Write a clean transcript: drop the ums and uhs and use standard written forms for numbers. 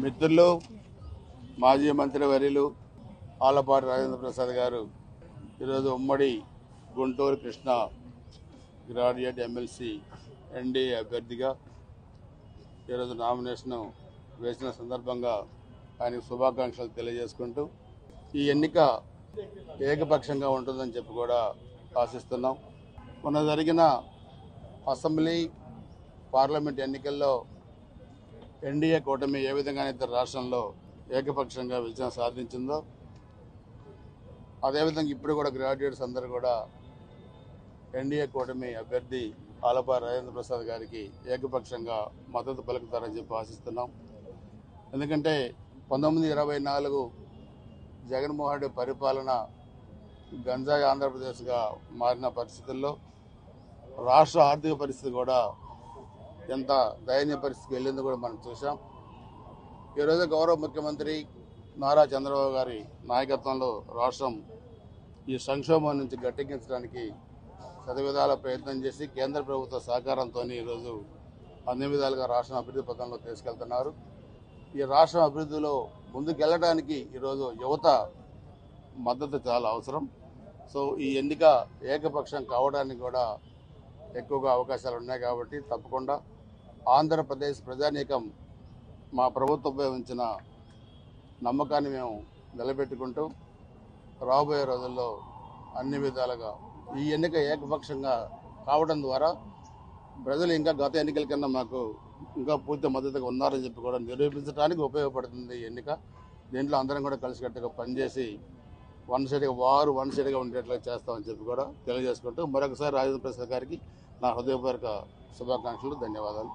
మిత్రులు మాజీ మంత్రివర్యులు ఆలపాటి రాజేంద్ర ప్రసాద్ గారు ఈరోజు ఉమ్మడి Guntur Krishna graduate MLC NDA అభ్యర్థిగా ఈరోజు నామినేషన్ వేసిన సందర్భంగా ఆయనకు శుభాకాంక్షలు తెలియజేసుకుంటూ ఈ ఎన్నిక ఏకపక్షంగా ఉంటుందని చెప్పి కూడా ఆశిస్తున్నాం. మొన్న జరిగిన అసెంబ్లీ పార్లమెంట్ ఎన్నికల్లో ఎన్డీఏ కూటమి ఏ విధంగానైతే రాష్ట్రంలో ఏకపక్షంగా విజయం సాధించిందో అదేవిధంగా ఇప్పుడు కూడా గ్రాడ్యుయేట్స్ అందరూ కూడా ఎన్డీఏ కూటమి అభ్యర్థి ఆలపాటి రాజేంద్ర ప్రసాద్ గారికి ఏకపక్షంగా మద్దతు పలుకుతారని చెప్పి ఆశిస్తున్నాం. ఎందుకంటే 1924 జగన్మోహన్ రెడ్డి పరిపాలన గంజాయి ఆంధ్రప్రదేశ్గా మారిన పరిస్థితుల్లో రాష్ట్ర ఆర్థిక పరిస్థితి కూడా ఎంత దయనీయ పరిస్థితికి వెళ్ళిందో కూడా మనం చూసాం. ఈరోజు గౌరవ ముఖ్యమంత్రి నారా చంద్రబాబు గారి నాయకత్వంలో రాష్ట్రం ఈ సంక్షోభం నుంచి గట్టెక్కించడానికి శతవిధాల ప్రయత్నం చేసి కేంద్ర ప్రభుత్వ సహకారంతో ఈరోజు అన్ని విధాలుగా రాష్ట్రం అభివృద్ధి పథంలో తీసుకెళ్తున్నారు. ఈ రాష్ట్రం అభివృద్ధిలో ముందుకెళ్ళడానికి ఈరోజు యువత మద్దతు చాలా అవసరం. సో ఈ ఎన్నిక ఏకపక్షం కావడానికి కూడా ఎక్కువగా అవకాశాలు ఉన్నాయి కాబట్టి తప్పకుండా ఆంధ్రప్రదేశ్ ప్రజానీకం మా ప్రభుత్వంపై ఉంచిన నమ్మకాన్ని మేము నిలబెట్టుకుంటూ రాబోయే రోజుల్లో అన్ని విధాలుగా ఈ ఎన్నిక ఏకపక్షంగా కావడం ద్వారా ప్రజలు ఇంకా గత ఎన్నికల కన్నా మాకు ఇంకా పూర్తి మద్దతుగా ఉన్నారని చెప్పి కూడా నిరూపించడానికి ఉపయోగపడుతుంది ఈ ఎన్నిక. దీంట్లో అందరం కూడా కలిసికట్టుగా పనిచేసి వన్ సైడ్గా ఉండేట్లా చేస్తామని చెప్పి కూడా తెలియజేసుకుంటూ మరొకసారి రాజేంద్ర ప్రసాద్ గారికి నా హృదయపూర్వక శుభాకాంక్షలు, ధన్యవాదాలు.